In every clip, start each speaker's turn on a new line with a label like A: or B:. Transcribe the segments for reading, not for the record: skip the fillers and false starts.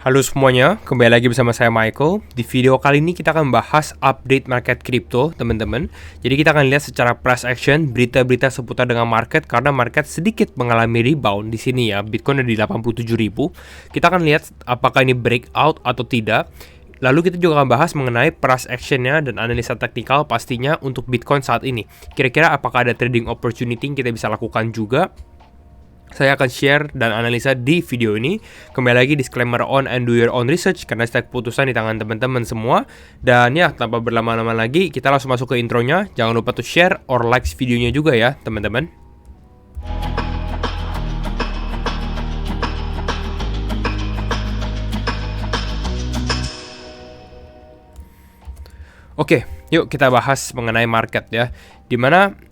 A: Halo semuanya, kembali lagi bersama saya Michael. Di video kali ini kita akan bahas update market crypto, teman-teman. Jadi kita akan lihat secara price action berita-berita seputar dengan market karena market sedikit mengalami rebound di sini ya. Bitcoin ada di 87.000. Kita akan lihat apakah ini breakout atau tidak. Lalu kita juga akan bahas mengenai price actionnya dan analisa teknikal pastinya untuk Bitcoin saat ini. Kira-kira apakah ada trading opportunity yang kita bisa lakukan juga? Saya akan share dan analisa di video ini. Kembali lagi disclaimer on and do your own research karena setiap keputusan di tangan teman-teman semua. Dan ya, tanpa berlama-lama lagi, kita langsung masuk ke intronya. Jangan lupa to share or like videonya juga ya, teman-teman. Oke, yuk kita bahas mengenai market ya. Dimana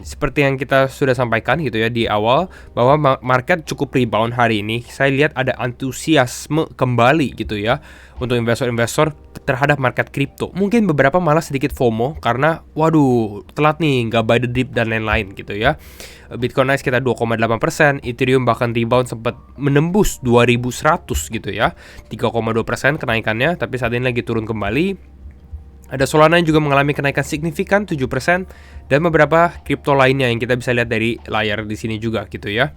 A: seperti yang kita sudah sampaikan gitu ya di awal, bahwa market cukup rebound hari ini. Saya lihat ada antusiasme kembali gitu ya untuk investor-investor terhadap market kripto. Mungkin beberapa malah sedikit FOMO karena waduh telat nih, nggak buy the dip dan lain-lain gitu ya. Bitcoin naik sekitar 2,8%, Ethereum bahkan rebound sempat menembus 2100 gitu ya, 3,2% kenaikannya, tapi saat ini lagi turun kembali. Ada Solana yang juga mengalami kenaikan signifikan 7% dan beberapa kripto lainnya yang kita bisa lihat dari layar di sini juga gitu ya.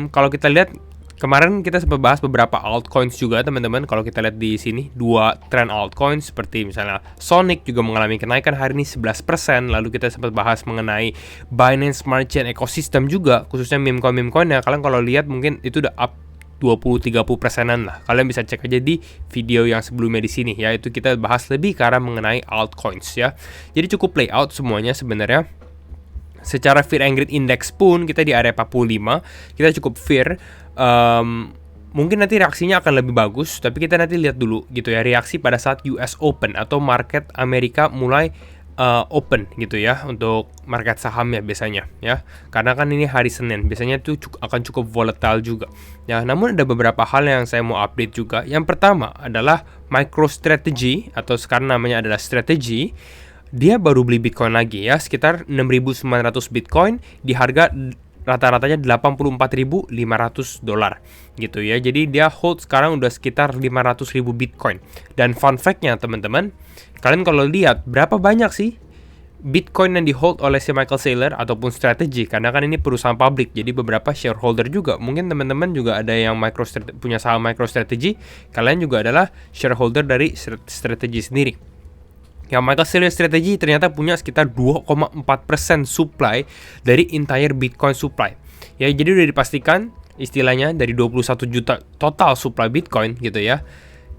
A: Kalau kita lihat kemarin kita sempat bahas beberapa altcoins juga teman-teman. Kalau kita lihat di sini dua trend altcoins seperti misalnya Sonic juga mengalami kenaikan hari ini 11%. Lalu kita sempat bahas mengenai Binance Smart Chain Ecosystem juga, khususnya meme coin ya. Kalian kalau lihat mungkin itu udah up 20-30%an lah. Kalian bisa cek aja di video yang sebelumnya di sini ya. Itu kita bahas lebih ke arah mengenai altcoins ya. Jadi cukup layout semuanya sebenarnya. Secara Fear and Greed Index pun kita di area 45. Kita cukup fear. Mungkin nanti reaksinya akan lebih bagus, tapi kita nanti lihat dulu gitu ya reaksi pada saat US Open atau market Amerika mulai open gitu ya untuk market saham ya biasanya ya, karena kan ini hari Senin biasanya itu akan cukup volatile juga ya. Namun ada beberapa hal yang saya mau update juga. Yang pertama adalah MicroStrategy atau sekarang namanya adalah Strategy. Dia baru beli Bitcoin lagi ya, sekitar 6.900 Bitcoin di harga rata-ratanya $84.500 gitu ya. Jadi dia hold sekarang udah sekitar 500.000 Bitcoin. Dan fun fact-nya teman-teman, kalian kalau lihat berapa banyak sih Bitcoin yang di hold oleh si Michael Saylor ataupun Strategy, karena kan ini perusahaan publik, jadi beberapa shareholder juga. Mungkin teman-teman juga ada yang punya saham MicroStrategy, kalian juga adalah shareholder dari Strategy sendiri. Yang Michael Saylor Strategy ternyata punya sekitar 2,4% supply dari entire Bitcoin supply. Ya, jadi udah dipastikan istilahnya dari 21 juta total supply Bitcoin gitu ya.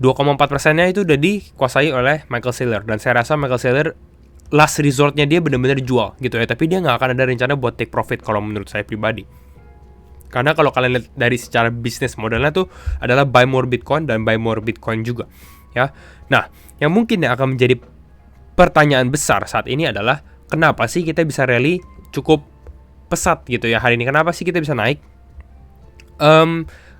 A: 2,4%-nya itu udah dikuasai oleh Michael Saylor, dan saya rasa Michael Saylor last resort-nya dia benar-benar jual gitu ya, tapi dia nggak akan ada rencana buat take profit kalau menurut saya pribadi. Karena kalau kalian lihat dari secara bisnis modelnya tuh adalah buy more Bitcoin dan buy more Bitcoin juga ya. Nah, yang mungkin yang akan menjadi pertanyaan besar saat ini adalah kenapa sih kita bisa rally cukup pesat gitu ya hari ini? Kenapa sih kita bisa naik?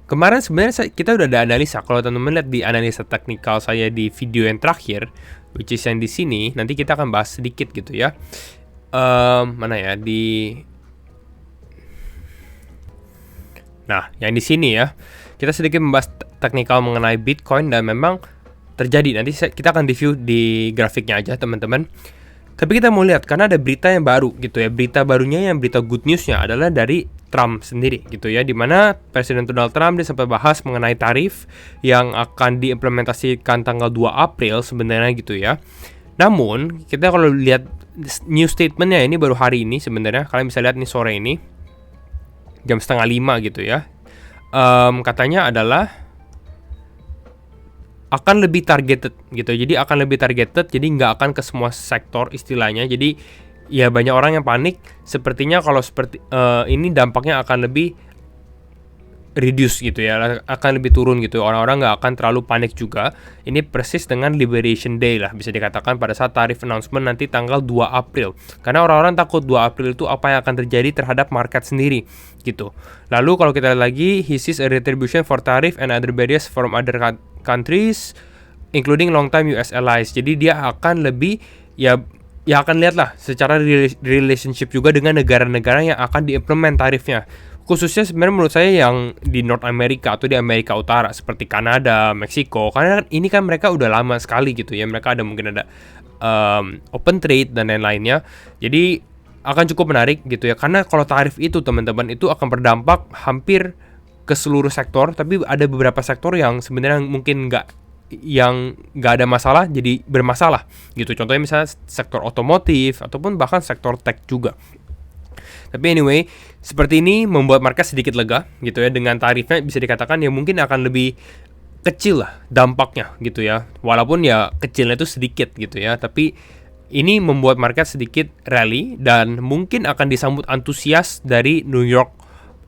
A: Kemarin sebenarnya kita udah ada analisa. Kalau teman-teman lihat di analisa teknikal saya di video yang terakhir, which is yang di sini, nanti kita akan bahas sedikit gitu ya. Mana ya Nah, yang di sini ya, kita sedikit membahas teknikal mengenai Bitcoin dan memang terjadi. Nanti kita akan review di grafiknya aja teman-teman. Tapi kita mau lihat karena ada berita yang baru gitu ya. Berita barunya yang berita good newsnya adalah dari Trump sendiri gitu ya, dimana Presiden Donald Trump dia sempat bahas mengenai tarif yang akan diimplementasikan tanggal 2 April sebenarnya gitu ya. Namun kita kalau lihat news statementnya ini baru hari ini sebenarnya, kalian bisa lihat nih sore ini jam 4:30 gitu ya. Katanya adalah akan lebih targeted gitu. Jadi akan lebih targeted, jadi nggak akan ke semua sektor istilahnya. Jadi ya banyak orang yang panik. Sepertinya kalau seperti ini dampaknya akan lebih reduce gitu ya, akan lebih turun gitu. Orang-orang nggak akan terlalu panik juga. Ini persis dengan Liberation Day lah bisa dikatakan pada saat tarif announcement nanti tanggal 2 April. Karena orang-orang takut 2 April itu apa yang akan terjadi terhadap market sendiri gitu. Lalu kalau kita lihat lagi, he sees a retribution for tariff and other barriers from other countries including long time US allies. Jadi dia akan lebih ya akan lihat lah secara relationship juga dengan negara-negara yang akan diimplement tarifnya, khususnya sebenarnya menurut saya yang di North America atau di Amerika Utara seperti Kanada, Meksiko, karena ini kan mereka udah lama sekali gitu ya, mereka mungkin ada open trade dan lain-lainnya. Jadi akan cukup menarik gitu ya, karena kalau tarif itu teman-teman itu akan berdampak hampir ke seluruh sektor, tapi ada beberapa sektor yang sebenarnya mungkin nggak ada masalah jadi bermasalah gitu. Contohnya misalnya sektor otomotif ataupun bahkan sektor tech juga. Tapi anyway, seperti ini membuat market sedikit lega gitu ya, dengan tarifnya bisa dikatakan ya mungkin akan lebih kecil lah dampaknya gitu ya. Walaupun ya kecilnya itu sedikit gitu ya, tapi ini membuat market sedikit rally dan mungkin akan disambut antusias dari New York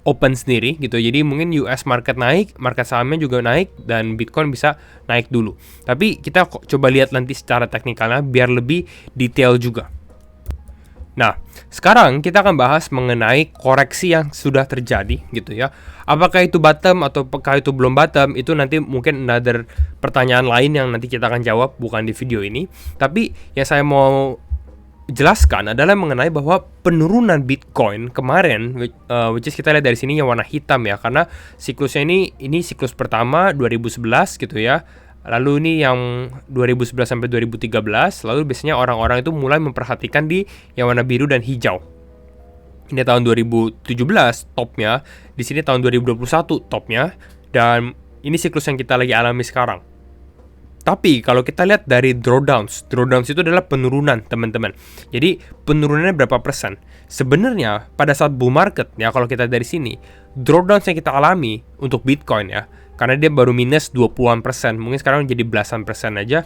A: Open sendiri gitu. Jadi mungkin US market naik, market sahamnya juga naik dan Bitcoin bisa naik dulu. Tapi kita coba lihat nanti secara teknikalnya biar lebih detail juga. Nah, sekarang kita akan bahas mengenai koreksi yang sudah terjadi gitu ya. Apakah itu bottom atau apakah itu belum bottom, itu nanti mungkin another pertanyaan lain yang nanti kita akan jawab, bukan di video ini. Tapi yang saya mau jelaskan adalah mengenai bahwa penurunan Bitcoin kemarin, which is kita lihat dari sini yang warna hitam ya, karena siklusnya ini siklus pertama 2011 gitu ya. Lalu ini yang 2011 sampai 2013, lalu biasanya orang-orang itu mulai memperhatikan di yang warna biru dan hijau. Ini tahun 2017 topnya, di sini tahun 2021 topnya, dan ini siklus yang kita lagi alami sekarang. Tapi kalau kita lihat dari drawdowns itu adalah penurunan teman-teman. Jadi penurunannya berapa persen? Sebenarnya pada saat bull market ya, kalau kita dari sini, drawdowns yang kita alami untuk Bitcoin ya, karena dia baru minus 20%, mungkin sekarang jadi belasan persen aja,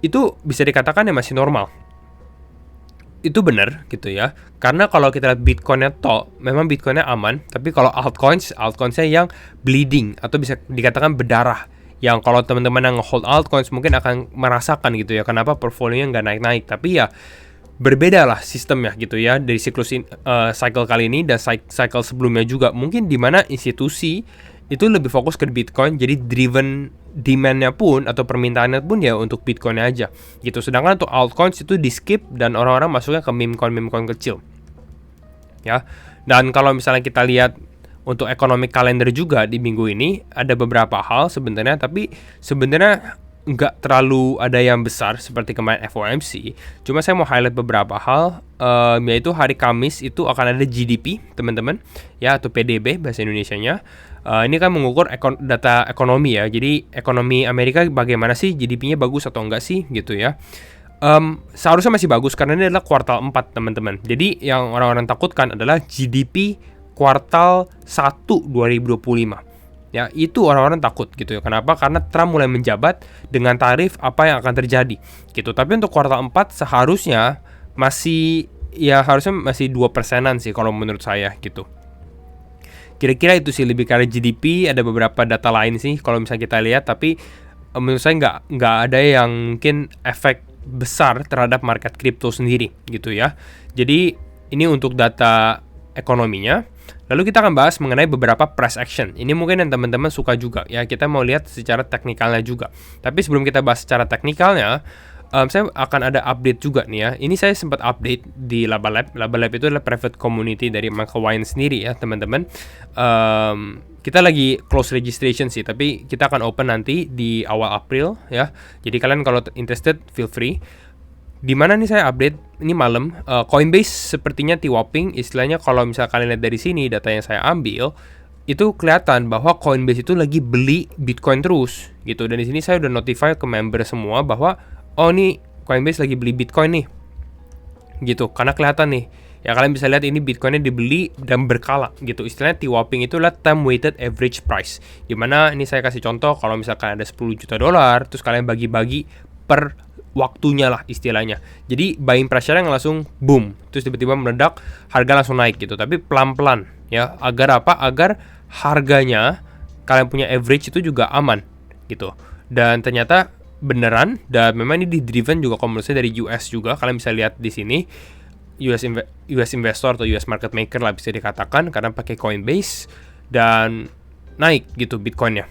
A: itu bisa dikatakan ya masih normal. Itu benar gitu ya, karena kalau kita lihat Bitcoinnya memang Bitcoinnya aman, tapi kalau altcoinsnya yang bleeding atau bisa dikatakan berdarah, yang kalau teman-teman yang hold altcoins mungkin akan merasakan gitu ya, kenapa portfolionya nggak naik-naik. Tapi ya berbeda lah sistemnya gitu ya, dari siklus cycle kali ini dan cycle sebelumnya juga, mungkin dimana institusi itu lebih fokus ke Bitcoin, jadi driven demand-nya pun atau permintaannya pun ya untuk Bitcoin aja gitu. Sedangkan untuk altcoins itu di skip dan orang-orang masuknya ke meme coin kecil ya. Dan kalau misalnya kita lihat untuk economic calendar juga di minggu ini ada beberapa hal sebenarnya, tapi sebenarnya nggak terlalu ada yang besar seperti kemarin FOMC. Cuma saya mau highlight beberapa hal, yaitu hari Kamis itu akan ada GDP teman-teman ya, atau PDB bahasa Indonesianya. Ini kan mengukur data ekonomi ya. Jadi ekonomi Amerika bagaimana sih, GDP-nya bagus atau enggak sih gitu ya. Seharusnya masih bagus karena ini adalah kuartal 4 teman-teman. Jadi yang orang-orang takutkan adalah GDP kuartal 1 2025. Ya, itu orang-orang takut gitu ya. Kenapa? Karena Trump mulai menjabat dengan tarif apa yang akan terjadi gitu. Tapi untuk kuartal 4 seharusnya harusnya masih 2%-an sih kalau menurut saya gitu. Kira-kira itu sih lebih karena GDP, ada beberapa data lain sih kalau misalnya kita lihat, tapi menurut saya nggak ada yang mungkin efek besar terhadap market kripto sendiri gitu ya. Jadi ini untuk data ekonominya. Lalu kita akan bahas mengenai beberapa price action. Ini mungkin yang teman-teman suka juga ya, kita mau lihat secara teknikalnya juga. Tapi sebelum kita bahas secara teknikalnya, saya akan ada update juga nih ya. Ini saya sempat update di Laba Lab. Laba Lab itu adalah private community dari Michael Wine sendiri ya teman-teman. Kita lagi close registration sih, tapi kita akan open nanti di awal April ya. Jadi kalian kalau interested feel free. Di mana nih saya update ini malam, Coinbase sepertinya T-Wopping, istilahnya kalau misalnya kalian lihat dari sini data yang saya ambil, itu kelihatan bahwa Coinbase itu lagi beli Bitcoin terus gitu. Dan di sini saya udah notify ke member semua bahwa oh nih Coinbase lagi beli Bitcoin nih gitu, karena kelihatan nih ya, kalian bisa lihat ini Bitcoinnya dibeli dan berkala gitu. Istilahnya T-Wopping itu adalah time weighted average price, dimana ini saya kasih contoh, kalau misalkan ada 10 juta dolar terus kalian bagi-bagi per waktunya lah istilahnya. Jadi buying pressure-nya langsung boom, terus tiba-tiba meledak, harga langsung naik gitu. Tapi pelan-pelan ya, agar apa? Agar harganya kalian punya average itu juga aman gitu. Dan ternyata beneran, dan memang ini di-driven juga komunitasnya dari US juga. Kalian bisa lihat di sini US investor atau US market maker lah bisa dikatakan, karena pakai Coinbase dan naik gitu Bitcoinnya.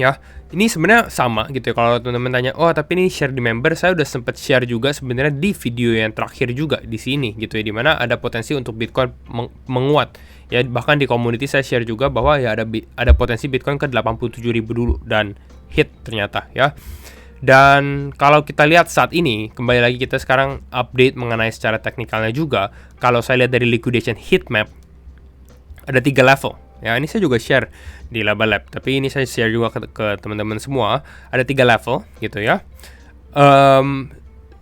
A: Ya, ini sebenarnya sama gitu ya. Kalau teman-teman tanya, oh tapi ini share di member, saya udah sempet share juga sebenarnya di video yang terakhir juga di sini gitu ya, dimana ada potensi untuk Bitcoin menguat. Ya bahkan di community saya share juga bahwa ya ada potensi Bitcoin ke 87.000 dulu dan hit ternyata ya. Dan kalau kita lihat saat ini, kembali lagi kita sekarang update mengenai secara teknikalnya juga. Kalau saya lihat dari liquidation heat map, ada 3 level. Ya, ini saya juga share di Laba Lab, tapi ini saya share juga ke teman-teman semua. Ada 3 level gitu ya.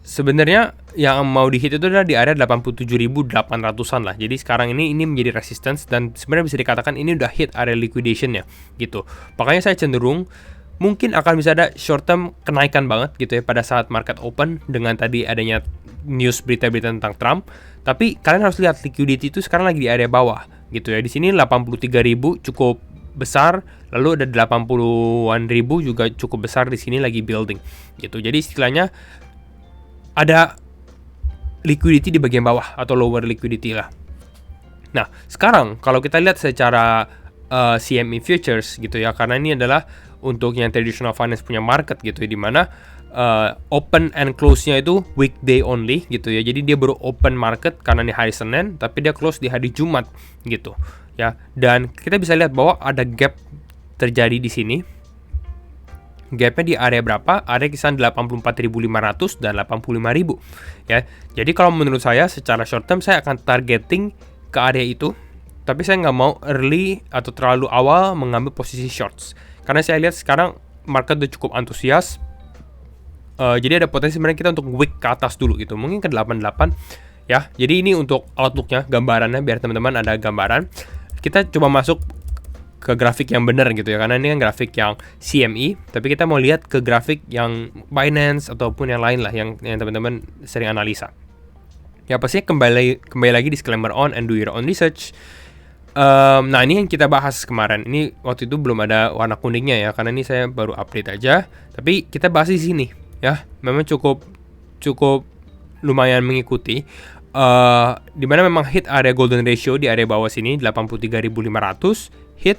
A: Sebenarnya yang mau di-hit itu adalah di area 87.800-an lah. Jadi sekarang ini menjadi resistance dan sebenarnya bisa dikatakan ini udah hit area liquidation-nya gitu. Makanya saya cenderung mungkin akan bisa ada short term kenaikan banget gitu ya pada saat market open dengan tadi adanya news berita-berita tentang Trump. Tapi kalian harus lihat liquidity itu sekarang lagi di area bawah gitu ya. Di sini 83.000 cukup besar, lalu ada 80-an ribu juga cukup besar di sini lagi building gitu. Jadi istilahnya ada liquidity di bagian bawah atau lower liquidity lah. Nah, sekarang kalau kita lihat secara CME futures gitu ya, karena ini adalah untuk yang traditional finance punya market gitu ya, di mana open and close-nya itu weekday only gitu ya. Jadi dia baru open market karena ini hari Senin, tapi dia close di hari Jumat gitu ya. Dan kita bisa lihat bahwa ada gap terjadi di sini. Gapnya di area berapa? Area kisaran 84.500 dan 85.000 ya. Jadi kalau menurut saya secara short term saya akan targeting ke area itu, tapi saya nggak mau early atau terlalu awal mengambil posisi shorts karena saya lihat sekarang market udah cukup antusias. Jadi ada potensi sebenarnya kita untuk wick ke atas dulu gitu, mungkin ke 88 ya. Jadi ini untuk outlooknya, gambarannya biar teman-teman ada gambaran. Kita coba masuk ke grafik yang benar gitu ya, karena ini kan grafik yang CME, tapi kita mau lihat ke grafik yang Binance ataupun yang lain lah yang teman-teman sering analisa. Ya pastinya kembali lagi disclaimer on and do your own research. Nah ini yang kita bahas kemarin. Ini waktu itu belum ada warna kuningnya ya, karena ini saya baru update aja. Tapi kita bahas di sini ya. Memang cukup lumayan mengikuti. Dimana memang hit area golden ratio di area bawah sini 83.500 hit.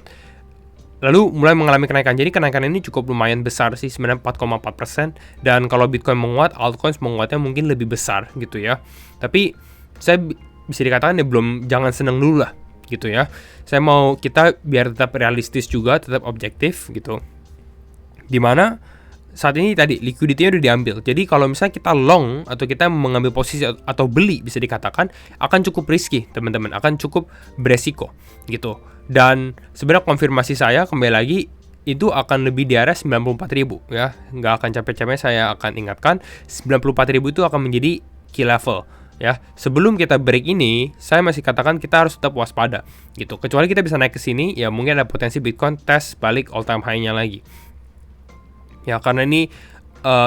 A: Lalu mulai mengalami kenaikan. Jadi kenaikan ini cukup lumayan besar sih, sebenarnya 4,4%. Dan kalau Bitcoin menguat, altcoins menguatnya mungkin lebih besar gitu ya. Tapi saya bisa dikatakan ya jangan seneng dulu lah gitu ya. Saya mau kita biar tetap realistis juga, tetap objektif gitu. Dimana saat ini tadi liquidity-nya udah diambil. Jadi kalau misalnya kita long atau kita mengambil posisi atau beli, bisa dikatakan akan cukup risky teman-teman, akan cukup beresiko gitu. Dan sebenarnya konfirmasi saya kembali lagi itu akan lebih di area 94.000 ya. Nggak akan capek-capek saya akan ingatkan 94.000 itu akan menjadi key level ya. Sebelum kita break ini, saya masih katakan kita harus tetap waspada gitu. Kecuali kita bisa naik ke sini, ya mungkin ada potensi Bitcoin tes balik all time high-nya lagi. Ya karena ini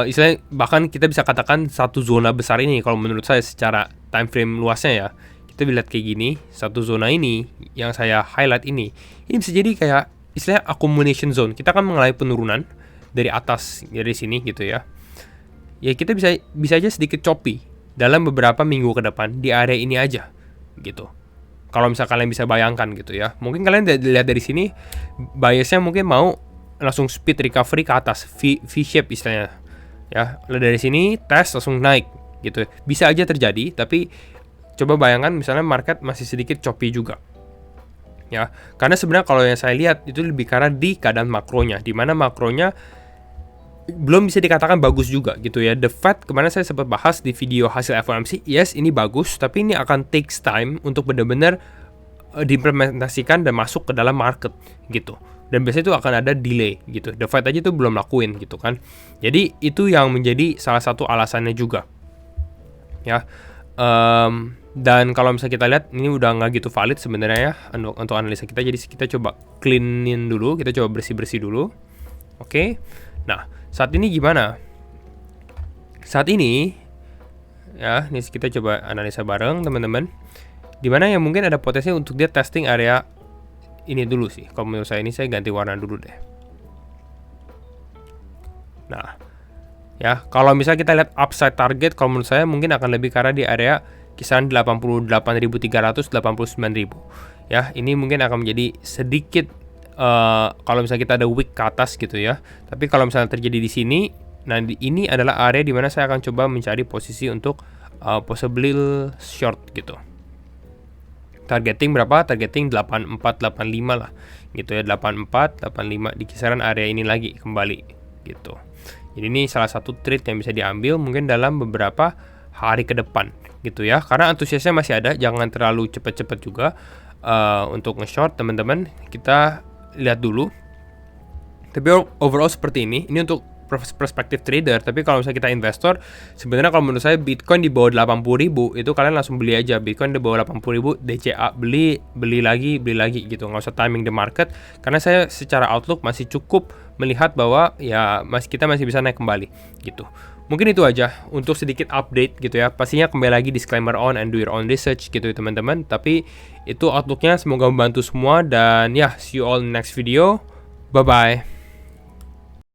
A: istilahnya bahkan kita bisa katakan satu zona besar ini kalau menurut saya secara time frame luasnya ya. Kita lihat kayak gini, satu zona ini yang saya highlight ini bisa jadi kayak istilahnya accumulation zone. Kita akan mengalami penurunan dari atas dari sini gitu ya. Ya kita bisa aja sedikit choppy dalam beberapa minggu ke depan di area ini aja gitu. Kalau misalnya kalian bisa bayangkan gitu ya. Mungkin kalian lihat dari sini biasnya mungkin mau langsung speed recovery ke atas, V-shape istilahnya. Ya, dari sini tes langsung naik gitu. Bisa aja terjadi, tapi coba bayangkan misalnya market masih sedikit choppy juga. Ya, karena sebenarnya kalau yang saya lihat itu lebih karena di keadaan makronya, di mana makronya belum bisa dikatakan bagus juga gitu ya. The Fed kemarin saya sempat bahas di video hasil FOMC, yes ini bagus, tapi ini akan takes time untuk benar-benar diimplementasikan dan masuk ke dalam market gitu. Dan biasanya itu akan ada delay gitu. The Fed aja itu belum lakuin gitu kan. Jadi itu yang menjadi salah satu alasannya juga. Ya. Dan kalau misalnya kita lihat ini udah nggak gitu valid sebenarnya ya untuk analisa kita. Jadi kita coba cleanin dulu, kita coba bersih-bersih dulu. Oke. Nah, saat ini gimana? Saat ini ya, ini kita coba analisa bareng teman-teman. Dimana yang mungkin ada potensi untuk dia testing area ini dulu sih. Kalau menurut saya ini saya ganti warna dulu deh. Nah, ya kalau misalnya kita lihat upside target, kalau menurut saya mungkin akan lebih karena di area kisaran 88.300, 89.000. Ya, ini mungkin akan menjadi sedikit kalau misalnya kita ada wick ke atas gitu ya. Tapi kalau misalnya terjadi di sini, nah ini adalah area di mana saya akan coba mencari posisi untuk possible short gitu. Targeting berapa? Targeting 8485 lah gitu ya, 84 85 di kisaran area ini lagi kembali gitu. Jadi ini salah satu trade yang bisa diambil mungkin dalam beberapa hari ke depan gitu ya, karena antusiasnya masih ada. Jangan terlalu cepet-cepet juga untuk nge-short teman-teman, kita lihat dulu. Tapi overall seperti ini untuk perspektif trader. Tapi kalau misalnya kita investor, sebenarnya kalau menurut saya Bitcoin di bawah 80.000 itu kalian langsung beli aja. Bitcoin di bawah 80.000 DCA, beli lagi gitu, nggak usah timing the market, karena saya secara outlook masih cukup melihat bahwa ya kita masih bisa naik kembali gitu. Mungkin itu aja untuk sedikit update gitu ya. Pastinya kembali lagi disclaimer on and do your own research gitu ya teman-teman. Tapi itu outlooknya, semoga membantu semua, dan ya see you all in next video. Bye bye.